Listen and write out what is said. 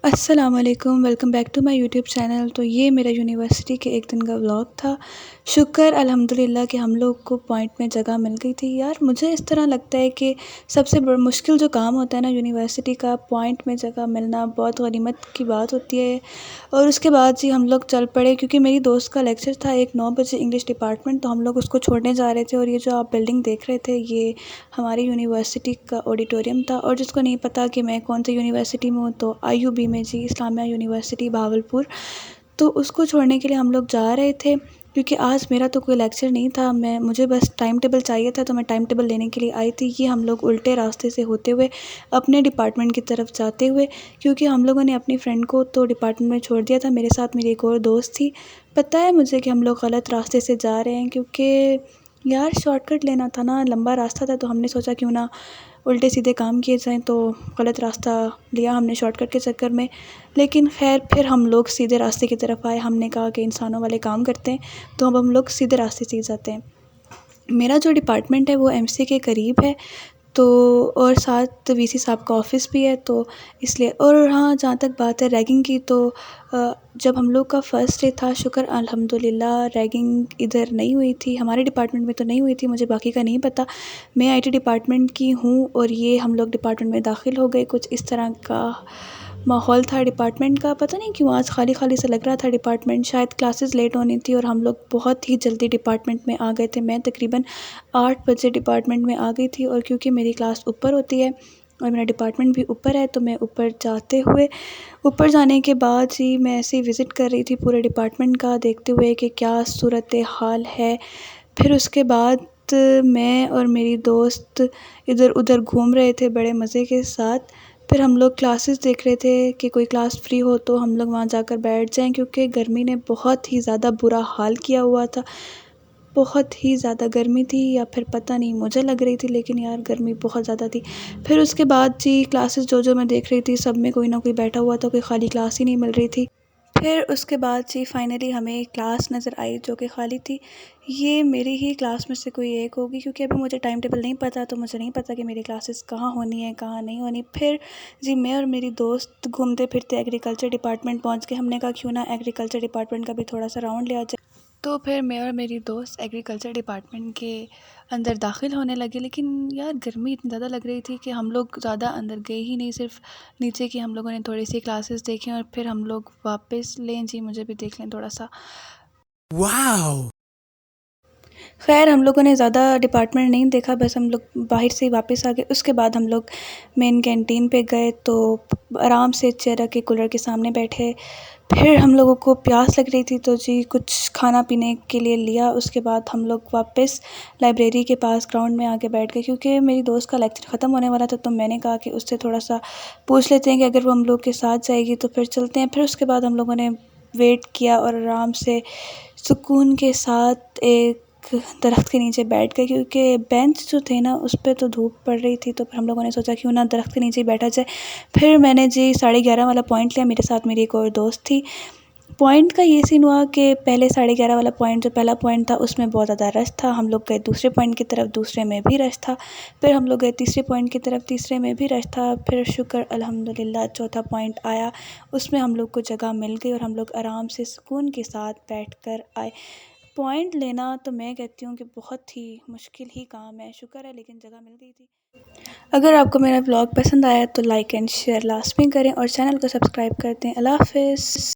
السلام علیکم، welcome back to my YouTube channel. تو یہ میرا یونیورسٹی کے ایک دن کا ولاگ تھا۔ شکر الحمدللہ کہ ہم لوگ کو پوائنٹ میں جگہ مل گئی تھی۔ یار مجھے اس طرح لگتا ہے کہ سب سے مشکل جو کام ہوتا ہے نا یونیورسٹی کا، پوائنٹ میں جگہ ملنا بہت غنیمت کی بات ہوتی ہے۔ اور اس کے بعد جی ہم لوگ چل پڑے، کیونکہ میری دوست کا لیکچر تھا 9 بجے انگلش ڈپارٹمنٹ، تو ہم لوگ اس کو چھوڑنے جا رہے تھے۔ اور یہ جو آپ بلڈنگ دیکھ رہے تھے یہ ہماری یونیورسٹی کا آڈیٹوریم تھا۔ اور جس کو نہیں پتا کہ میں کون سی یونیورسٹی میں ہوں، تو IUB میں جی، اسلامیہ یونیورسٹی بہاولپور، تو اس کو چھوڑنے کے لیے ہم لوگ جا رہے تھے۔ کیونکہ آج میرا تو کوئی لیکچر نہیں تھا، مجھے بس ٹائم ٹیبل چاہیے تھا، تو میں ٹائم ٹیبل لینے کے لیے آئی تھی۔ یہ ہم لوگ الٹے راستے سے ہوتے ہوئے اپنے ڈپارٹمنٹ کی طرف جاتے ہوئے، کیونکہ ہم لوگوں نے اپنی فرینڈ کو تو ڈپارٹمنٹ میں چھوڑ دیا تھا، میرے ساتھ میری ایک اور دوست تھی۔ پتہ ہے مجھے کہ ہم لوگ غلط راستے سے جا رہے ہیں، کیونکہ یار شارٹ کٹ لینا تھا نا، لمبا راستہ تھا، تو ہم نے سوچا کیوں نہ الٹے سیدھے کام کیے جائیں، تو غلط راستہ لیا ہم نے شارٹ کٹ کے چکر میں۔ لیکن خیر پھر ہم لوگ سیدھے راستے کی طرف آئے۔ ہم نے کہا کہ انسانوں والے کام کرتے ہیں، تو اب ہم لوگ سیدھے راستے سے جاتے ہیں۔ میرا جو ڈپارٹمنٹ ہے وہ MC کے قریب ہے، تو اور ساتھ VC صاحب کا آفس بھی ہے، تو اس لیے۔ اور ہاں جہاں تک بات ہے ریگنگ کی، تو جب ہم لوگ کا فرسٹ ڈے تھا، شکر الحمدللہ ریگنگ ادھر نہیں ہوئی تھی، ہمارے ڈپارٹمنٹ میں تو نہیں ہوئی تھی، مجھے باقی کا نہیں پتہ۔ میں IT ڈپارٹمنٹ کی ہوں، اور یہ ہم لوگ ڈپارٹمنٹ میں داخل ہو گئے، کچھ اس طرح کا ماحول تھا ڈپارٹمنٹ کا۔ پتہ نہیں کیوں آج خالی خالی سے لگ رہا تھا ڈپارٹمنٹ، شاید کلاسز لیٹ ہونی تھی، اور ہم لوگ بہت ہی جلدی ڈپارٹمنٹ میں آ گئے تھے۔ میں تقریباً 8 بجے ڈپارٹمنٹ میں آ گئی تھی، اور کیونکہ میری کلاس اوپر ہوتی ہے اور میرا ڈپارٹمنٹ بھی اوپر ہے، تو میں اوپر جانے کے بعد ہی میں ایسے ہی وزٹ کر رہی تھی پورے ڈپارٹمنٹ کا، دیکھتے ہوئے کہ کیا صورت حال ہے۔ پھر اس کے بعد میں اور میری دوست ادھر ادھر گھوم رہے تھے بڑے مزے کے ساتھ۔ پھر ہم لوگ کلاسز دیکھ رہے تھے کہ کوئی کلاس فری ہو تو ہم لوگ وہاں جا کر بیٹھ جائیں، کیونکہ گرمی نے بہت ہی زیادہ برا حال کیا ہوا تھا۔ بہت ہی زیادہ گرمی تھی، یا پھر پتہ نہیں مجھے لگ رہی تھی، لیکن یار گرمی بہت زیادہ تھی۔ پھر اس کے بعد جی کلاسز جو میں دیکھ رہی تھی، سب میں کوئی نہ کوئی بیٹھا ہوا تھا، کوئی خالی کلاس ہی نہیں مل رہی تھی۔ پھر اس کے بعد جی فائنلی ہمیں ایک کلاس نظر آئی جو کہ خالی تھی۔ یہ میری ہی کلاس میں سے کوئی ایک ہوگی، کیونکہ ابھی مجھے ٹائم ٹیبل نہیں پتہ، تو مجھے نہیں پتہ کہ میری کلاسز کہاں ہونی ہے کہاں نہیں ہونی۔ پھر جی میں اور میری دوست گھومتے پھرتے ایگریکلچر ڈپارٹمنٹ پہنچ کے، ہم نے کہا کیوں نہ ایگریکلچر ڈپارٹمنٹ کا بھی تھوڑا سا راؤنڈ لیا جائے۔ تو پھر میں اور میری دوست ایگریکلچر ڈپارٹمنٹ کے اندر داخل ہونے لگے، لیکن یار گرمی اتنی زیادہ لگ رہی تھی کہ ہم لوگ زیادہ اندر گئے ہی نہیں، صرف نیچے کی ہم لوگوں نے تھوڑی سی کلاسز دیکھیں، اور پھر ہم لوگ واپس لیں جی مجھے بھی دیکھ لیں تھوڑا سا۔ واو! خیر ہم لوگوں نے زیادہ ڈپارٹمنٹ نہیں دیکھا، بس ہم لوگ باہر سے ہی واپس آ گئے۔ اس کے بعد ہم لوگ مین کینٹین پہ گئے، تو آرام سے چیئر رکھ کے کولر کے سامنے بیٹھے۔ پھر ہم لوگوں کو پیاس لگ رہی تھی، تو جی کچھ کھانا پینے کے لیے لیا۔ اس کے بعد ہم لوگ واپس لائبریری کے پاس گراؤنڈ میں آ کے بیٹھ گئے، کیونکہ میری دوست کا لیکچر ختم ہونے والا تھا، تو میں نے کہا کہ اس سے تھوڑا سا پوچھ لیتے ہیں کہ اگر وہ ہم لوگ کے ساتھ جائے گی تو پھر چلتے ہیں۔ پھر اس کے بعد ہم لوگوں نے ویٹ کیا اور آرام سے سکون کے ساتھ ایک درخت کے نیچے بیٹھ گئے، کیونکہ بینچ جو تھے نا اس پہ تو دھوپ پڑ رہی تھی، تو پھر ہم لوگوں نے سوچا کیوں نہ درخت کے نیچے بیٹھا جائے۔ پھر میں نے جی 11:30 والا پوائنٹ لیا، میرے ساتھ میری ایک اور دوست تھی۔ پوائنٹ کا یہ سین ہوا کہ پہلے 11:30 والا پوائنٹ جو پہلا پوائنٹ تھا اس میں بہت زیادہ رش تھا، ہم لوگ گئے دوسرے پوائنٹ کی طرف، دوسرے میں بھی رش تھا۔ پھر ہم لوگ گئے تیسرے پوائنٹ کی طرف، تیسرے میں بھی رش تھا۔ پھر شکر الحمدللہ چوتھا پوائنٹ آیا، اس میں ہم لوگ کو جگہ مل گئی، اور ہم لوگ آرام سے سکون کے ساتھ بیٹھ کر آئے۔ پوائنٹ لینا تو میں کہتی ہوں کہ بہت ہی مشکل ہی کام ہے، شکر ہے لیکن جگہ مل گئی تھی۔ اگر آپ کو میرا ولاگ پسند آیا تو لائک اینڈ شیئر لازمی کریں، اور چینل کو سبسکرائب کر دیں۔ اللہ حافظ۔